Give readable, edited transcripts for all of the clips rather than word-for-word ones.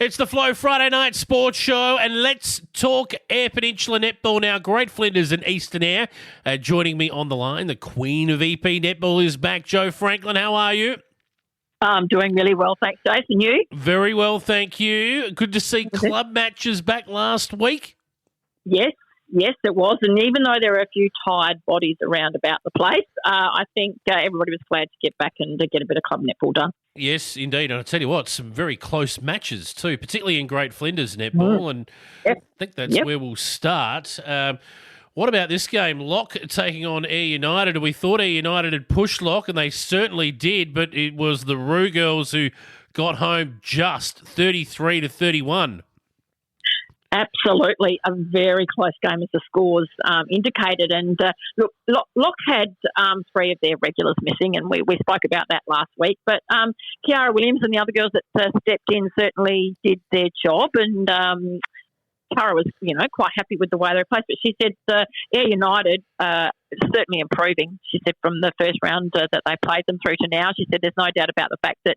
It's the Flow Friday Night Sports Show, and let's talk Eyre Peninsula Netball now. Great Flinders and Eastern Eyre. Joining me on the line, the Queen of EP Netball is back. Jo Franklin, how are you? I'm doing really well, thanks, Jason. You? Very well, thank you. Good to see club matches back last week. Yes, it was. And even though there were a few tired bodies around about the place, I think everybody was glad to get back and to get a bit of club netball done. Yes, indeed. And I'll tell you what, some very close matches too, particularly in Great Flinders Netball. And I think that's where we'll start. What about this game? Lock taking on Eyre United. We thought Eyre United had pushed Lock, and they certainly did, but it was the Roo girls who got home just 33-31. Absolutely, a very close game as the scores indicated. And look, Lock had three of their regulars missing, and we spoke about that last week. But Cowra Williams and the other girls that stepped in certainly did their job, and Cowra was, quite happy with the way they were placed. But she said Eyre United certainly improving. She said from the first round that they played them through to now, she said there's no doubt about the fact that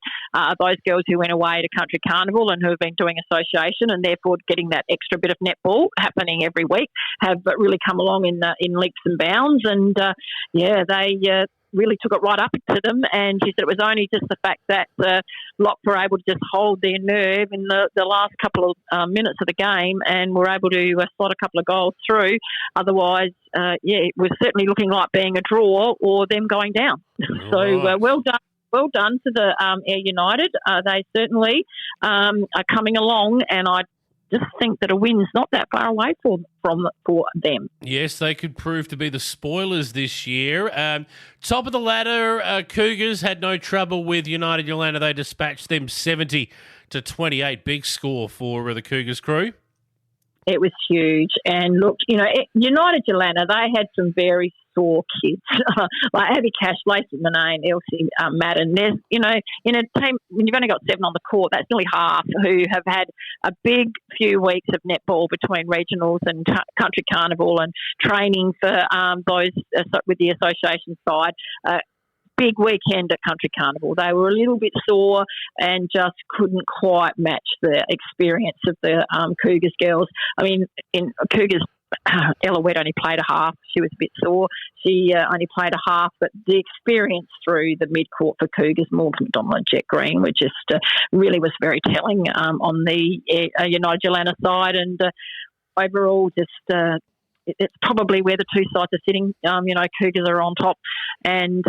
those girls who went away to Country Carnival and who have been doing association and therefore getting that extra bit of netball happening every week have really come along in leaps and bounds. And, they really took it right up to them, and she said it was only just the fact that Lock were able to just hold their nerve in the last couple of minutes of the game and were able to slot a couple of goals through. Otherwise, it was certainly looking like being a draw or them going down. So well done. Well done to the Eyre United. They certainly are coming along, and I just think that a win's not that far away for them. Yes, they could prove to be the spoilers this year. Top of the ladder, Cougars had no trouble with United Yolanda. They dispatched them 70-28. Big score for the Cougars crew. It was huge. And look, United Yolanda, they had some very sore kids, like Abby Cash, Lacey Monet, and Elsie Madden. There's, in a team, when you've only got 7 on the court, that's nearly half who have had a big few weeks of netball between regionals and Country Carnival and training for those with the association side. Big weekend at Country Carnival. They were a little bit sore and just couldn't quite match the experience of the Cougars girls. I mean, in Cougars, Ella Wett only played a half. She was a bit sore. She only played a half, but the experience through the mid-court for Cougars, Morgan McDonald and Jet Green, were just really was very telling on the United Yolanda side. And overall, just it's probably where the two sides are sitting. Cougars are on top, and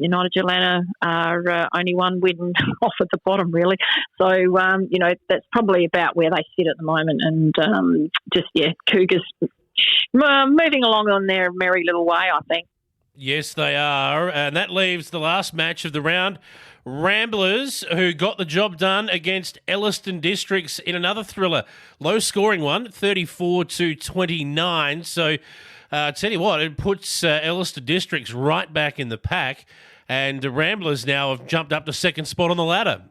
United Yolanda are only one win off at the bottom, really. So, that's probably about where they sit at the moment. And Cougars moving along on their merry little way, I think. Yes, they are. And that leaves the last match of the round. Ramblers, who got the job done against Elliston Districts in another thriller. Low-scoring one, 34-29. So, tell you what, it puts Elliston Districts right back in the pack, and the Ramblers now have jumped up to second spot on the ladder.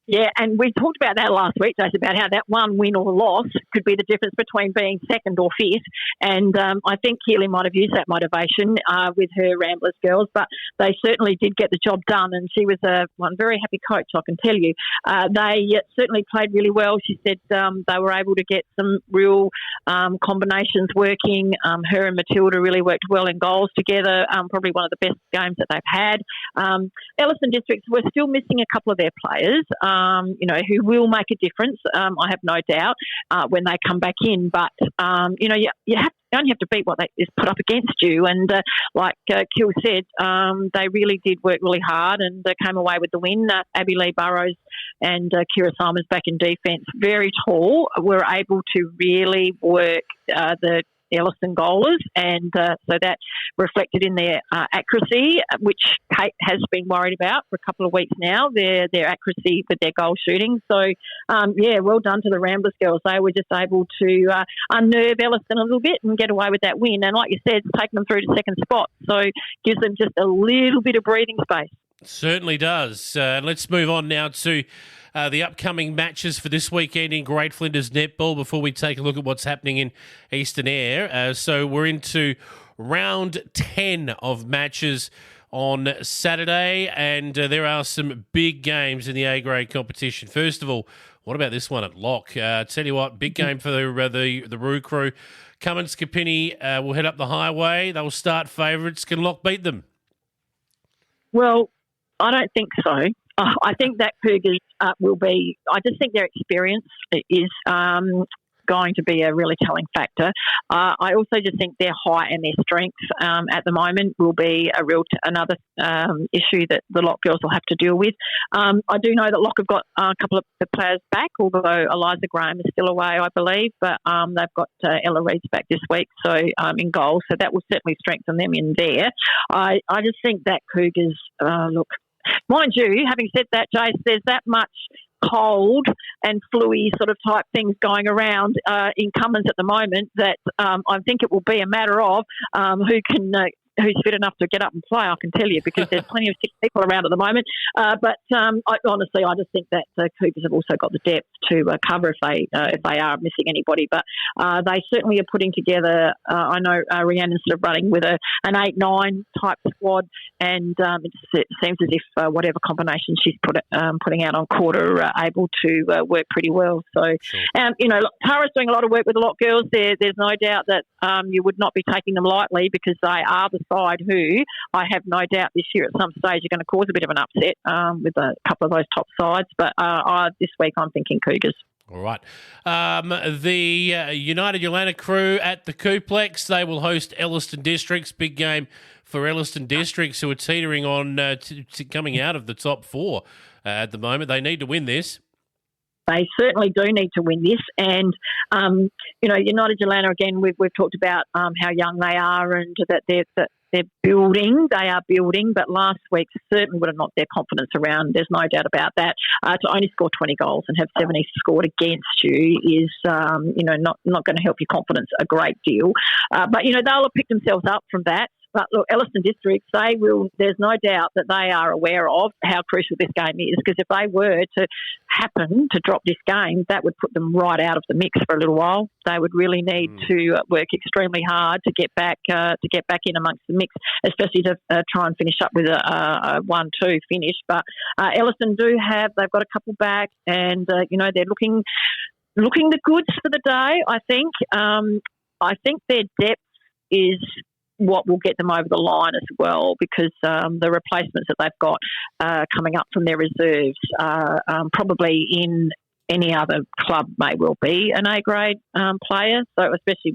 Yeah, and we talked about that last week, Jason, about how that one win or loss could be the difference between being second or fifth. And I think Keely might have used that motivation with her Ramblers girls, but they certainly did get the job done. And she was one very happy coach, I can tell you. They certainly played really well. She said they were able to get some real combinations working. Her and Matilda really worked well in goals together. Probably one of the best games that they've had. Elliston Districts were still missing a couple of their players. Who will make a difference, I have no doubt, when they come back in. But, you only have to beat what is put up against you. And like Kill said, they really did work really hard and came away with the win. Abby Lee Burrows and Kira Simons back in defence, very tall, were able to really work the Elliston goalers, and so that reflected in their accuracy, which Kate has been worried about for a couple of weeks now, their accuracy for their goal shooting. So, well done to the Ramblers girls. They were just able to unnerve Elliston a little bit and get away with that win. And like you said, it's taken them through to second spot, so gives them just a little bit of breathing space. Certainly does. Let's move on now to the upcoming matches for this weekend in Great Flinders Netball before we take a look at what's happening in Eastern Eyre. So we're into round 10 of matches on Saturday, and there are some big games in the A-grade competition. First of all, What about this one at lock? Tell you what, big game for the Roo crew. Cummins Capini will head up the highway. They'll start favourites. Can Lock beat them? Well, I don't think so. I think that Cougars will be. I just think their experience is going to be a really telling factor. I also just think their height and their strength at the moment will be another issue that the Lock girls will have to deal with. I do know that Lock have got a couple of the players back, although Eliza Graham is still away, I believe, but they've got Ella Reid's back this week, so in goal, so that will certainly strengthen them in there. I just think that Cougars, look, mind you, having said that, Jace, there's that much cold and fluey sort of type things going around in Cummins at the moment that I think it will be a matter of who's fit enough to get up and play, I can tell you, because there's plenty of sick people around at the moment. But honestly, I just think that Cougars have also got the depth to cover if they are missing anybody. But they certainly are putting together, I know Rhiannon's sort of running with an 8-9 type squad, and it seems as if whatever combination she's putting out on court are able to work pretty well. So, sure. Look, Tara's doing a lot of work with the Lock girls. There's no doubt that you would not be taking them lightly, because they are the side who I have no doubt this year at some stage are going to cause a bit of an upset with a couple of those top sides. But this week I'm thinking Cougars. All right. The United Yolanda crew at the Couplex, they will host Elliston Districts. Big game for Elliston Districts, who are teetering on coming out of the top four at the moment. They need to win this. They certainly do need to win this. And, United Yolanda, again, we've talked about how young they are and that they're building. They are building, but last week certainly would have knocked their confidence around. There's no doubt about that. To only score 20 goals and have 70 scored against you is, not going to help your confidence a great deal. But they'll have picked themselves up from that. But look, Elliston Districts, there's no doubt that they are aware of how crucial this game is, because if they were to happen to drop this game, that would put them right out of the mix for a little while. They would really need to work extremely hard to get back in amongst the mix, especially to try and finish up with a 1-2 finish. But Elliston they've got a couple back, and they're looking the goods for the day. I think their depth is what will get them over the line as well, because the replacements that they've got coming up from their reserves probably in any other club may well be an A-grade player, so especially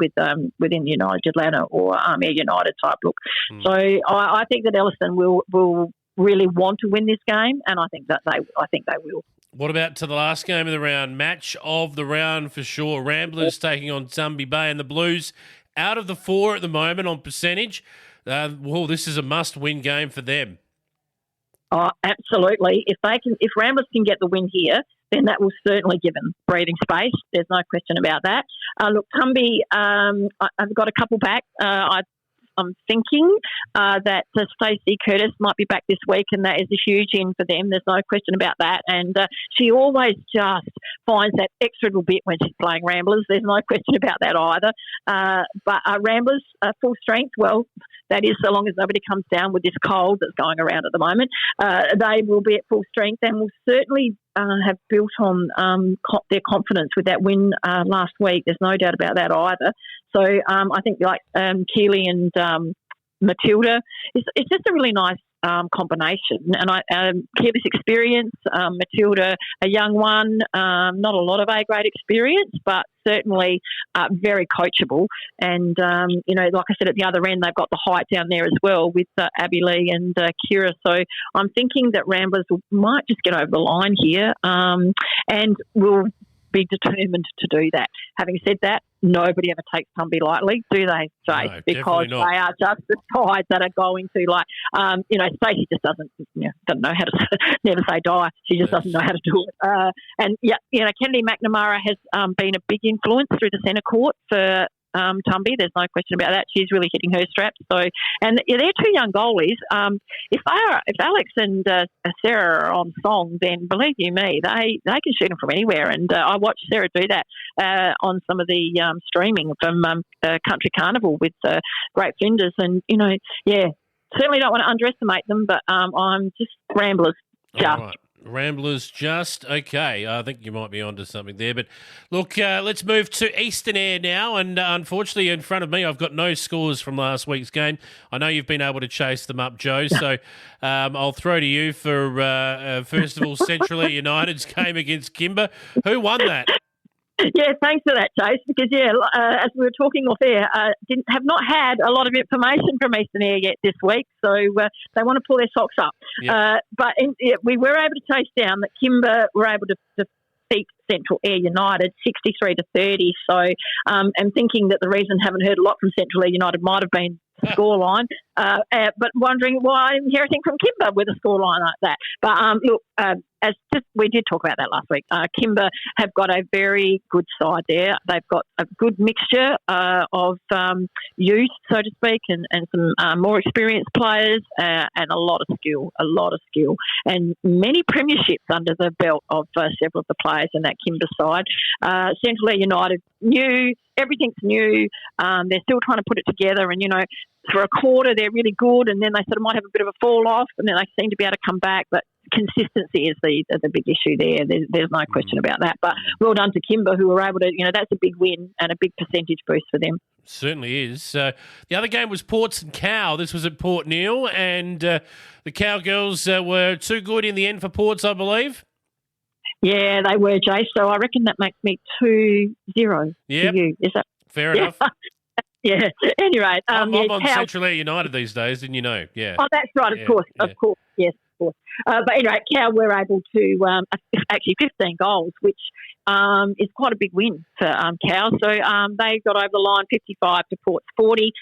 within United Atlanta or Eyre United type look. So I think that Elliston will really want to win this game, and I think they will. What about to the last game of the round? Match of the round for sure. Ramblers taking on Tumby Bay, and the Blues out of the four at the moment on percentage. This is a must-win game for them. Oh, absolutely. If Ramblers can get the win here, then that will certainly give them breathing space. There's no question about that. Look, Tumby, I've got a couple back. I'm thinking that Stacey Curtis might be back this week, and that is a huge in for them. There's no question about that. And she always just finds that extra little bit when she's playing Ramblers. There's no question about that either. But Ramblers, full strength, well, that is so long as nobody comes down with this cold that's going around at the moment. They will be at full strength and will certainly have built on their confidence with that win last week. There's no doubt about that either. So I think like Keely and Matilda, it's just a really nice combination. And Keely's experience, Matilda, a young one, not a lot of A-grade experience, but certainly very coachable. And, like I said, at the other end, they've got the height down there as well with Abby Lee and Kira. So I'm thinking that Ramblers might just get over the line here and will be determined to do that. Having said that, nobody ever takes Tumby lightly, do they, Jay? No, because they are just the sides that are going to, Stacey just doesn't know how to never say die. She just doesn't know how to do it. Kennedy McNamara has been a big influence through the centre court for Tumby. There's no question about that. She's really hitting her straps. So, and they're two young goalies. If Alex and Sarah are on song, then believe you me, they can shoot them from anywhere. And I watched Sarah do that on some of the streaming from Country Carnival with Great Flinders. And certainly don't want to underestimate them. But I'm just Ramblers. Just. Ramblers just okay. I think you might be onto something there. But look, let's move to Eastern Eyre now. And unfortunately, in front of me, I've got no scores from last week's game. I know you've been able to chase them up, Joe. So I'll throw to you for, first of all, Central Eyre United's game against Kimber. Who won that? Yeah, thanks for that, Chase. Because as we were talking off air, have not had a lot of information from Eastern Eyre yet this week, so they want to pull their socks up. Yep. But we were able to chase down that Kimber were able to defeat Central Eyre United 63-30. So I'm thinking that the reason I haven't heard a lot from Central Eyre United might have been the scoreline, but wondering why I didn't hear anything from Kimber with a scoreline like that. But look, we did talk about that last week. Kimber have got a very good side there. They've got a good mixture of youth, so to speak, and some more experienced players, and a lot of skill, and many premierships under the belt of several of the players in that Kimber side. Central Eyre United, new, everything's new. They're still trying to put it together, and for a quarter they're really good, and then they sort of might have a bit of a fall off, and then they seem to be able to come back. But consistency is the big issue there. There's no question about that. But well done to Kimber, who were able to, that's a big win and a big percentage boost for them. Certainly is. The other game was Ports and Cow. This was at Port Neal, and the Cowgirls were too good in the end for Ports, I believe. Yeah, they were, Jay. So I reckon that makes me 2-0 to you. Is that fair enough? Yeah. Anyway, I'm on Central Eyre United these days, didn't you know? Yeah. Oh, that's right. Of course. Yes. But anyway, Cow were able to actually 15 goals, which is quite a big win for Cow. So they got over the line 55 to Port's 40.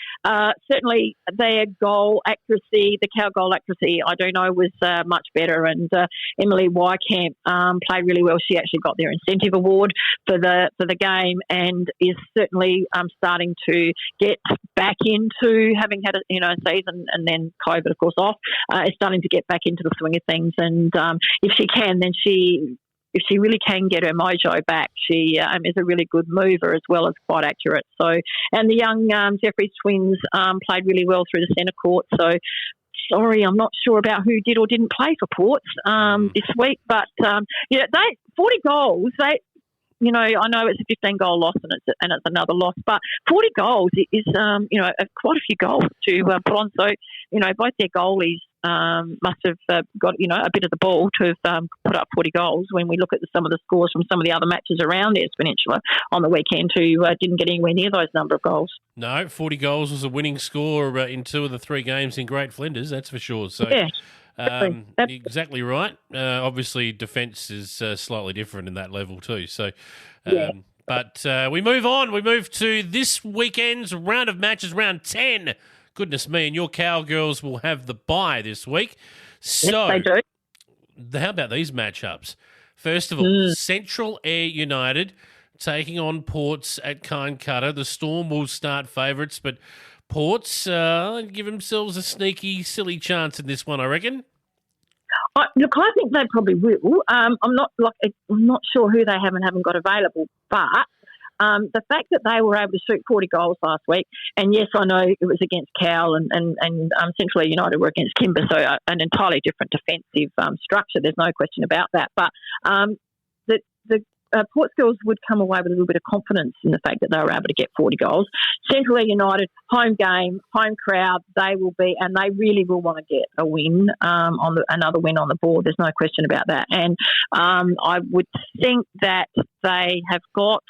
Certainly their goal accuracy, the Cow goal accuracy, I do know was much better. And Emily Wycamp played really well. She actually got their incentive award for the game, and is certainly starting to get back into, having had a season and then COVID of course off, is starting to get back into the swing of things. And if she can, then if she really can get her mojo back, she is a really good mover as well as quite accurate. So, and the young Jeffries twins played really well through the centre court. So, sorry, I'm not sure about who did or didn't play for Ports this week, but 40 goals. I know it's a 15-goal loss and it's another loss, but 40 goals is quite a few goals to put on. So both their goalies must have got a bit of the ball to have put up 40 goals. When we look at some of the scores from some of the other matches around the Peninsula on the weekend, who didn't get anywhere near those number of goals. No, 40 goals was a winning score in 2 of the 3 games in Great Flinders, that's for sure. So. Yeah. Exactly right. Obviously, defence is slightly different in that level too. So, but we move on. We move to this weekend's round of matches, round 10. Goodness me, and your Cowgirls will have the bye this week. So, yes, they do. How about these matchups? First of all, Central Eyre United taking on Ports at Kynecutter. The Storm will start favourites, but Ports give themselves a sneaky, silly chance in this one, I reckon. Look, I think they probably will. I'm not sure who they haven't got available, but the fact that they were able to shoot 40 goals last week, and yes, I know it was against Cow and Central Eyre United were against Kimber, so an entirely different defensive structure. There's no question about that. But the Ports girls would come away with a little bit of confidence in the fact that they were able to get 40 goals. Central Eyre United, home game, home crowd, they will be, and they really will want to get a win, another win on the board. There's no question about that. And I would think that they have got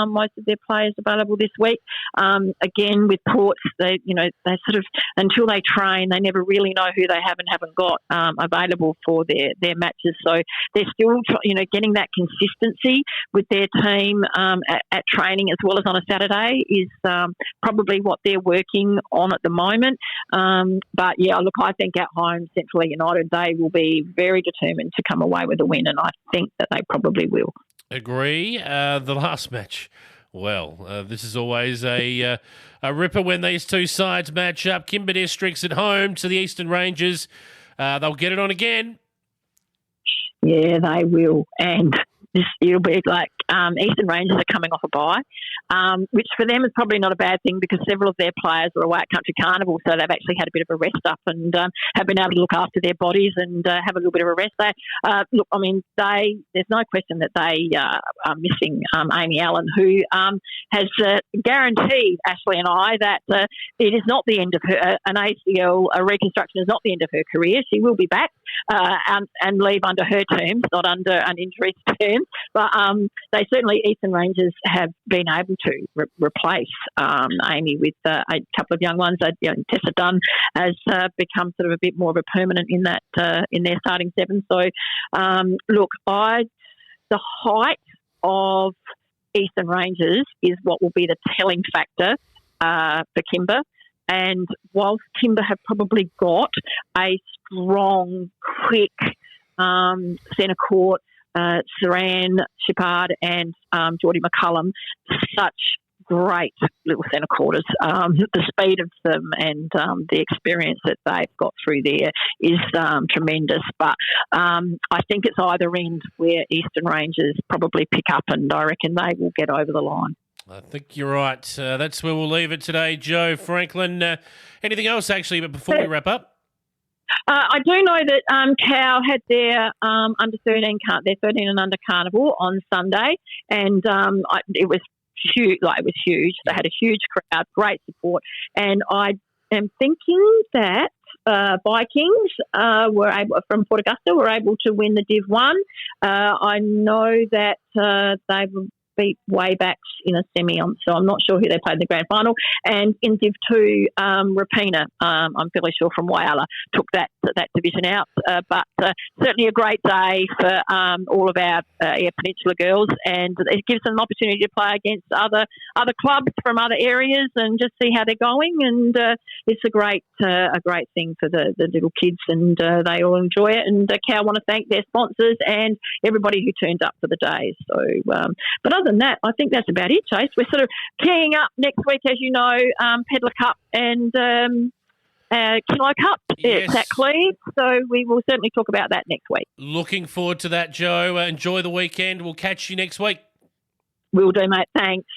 most of their players available this week. Again, with Ports, they sort of, until they train, they never really know who they have and haven't got available for their matches. So they're still, getting that consistency with their team at training as well as on a Saturday is probably what they're working on at the moment. But yeah, look, I think at home, Central Eyre United, they will be very determined to come away with a win, and I think that they probably will. Agree. The last match, well, this is always a ripper when these two sides match up. Kimber Districts at home to the Eastern Rangers. They'll get it on again. Yeah, they will. And it'll be like Eastern Rangers are coming off a bye, which for them is probably not a bad thing because several of their players are away at Country Carnival, so they've actually had a bit of a rest up and have been able to look after their bodies and have a little bit of a rest. There's no question that they are missing Amy Allen, who has guaranteed Ashley and I that it is not the end of her, an ACL reconstruction is not the end of her career. She will be back and leave under her terms, not under an injury term. But they certainly, Eastern Rangers, have been able to replace Amy with a couple of young ones. Tessa Dunn has become sort of a bit more of a permanent in that in their starting seven. So, the height of Eastern Rangers is what will be the telling factor for Kimber. And whilst Kimber have probably got a strong, quick centre court, Saran Shippard and Geordie McCullum, such great little centre quarters. The speed of them and the experience that they've got through there is tremendous. But I think it's either end where Eastern Rangers probably pick up, and I reckon they will get over the line. I think you're right. That's where we'll leave it today, Jo Franklin. Anything else, actually, but before we wrap up? I do know that Cow had their under 13, their 13 and under carnival on Sunday, and it was huge. It was huge. They had a huge crowd, great support, and I am thinking that Vikings from Port Augusta were able to win the Div 1. I know that they beat Waybacks in a semi, so I'm not sure who they played in the grand final. And in Div 2, Rapina, I'm fairly sure from Whyalla, took that division out. But certainly a great day for all of our Eyre Peninsula girls, and it gives them an opportunity to play against other clubs from other areas and just see how they're going. And it's a great thing for the little kids, and they all enjoy it. And Cow want to thank their sponsors and everybody who turned up for the day. So, but other than that, I think that's about it, Chase. We're sort of keying up next week, as you know, Pedlar Cup and Kilo Cup. Yes. Exactly. So we will certainly talk about that next week. Looking forward to that, Jo. Enjoy the weekend. We'll catch you next week. Will do, mate. Thanks.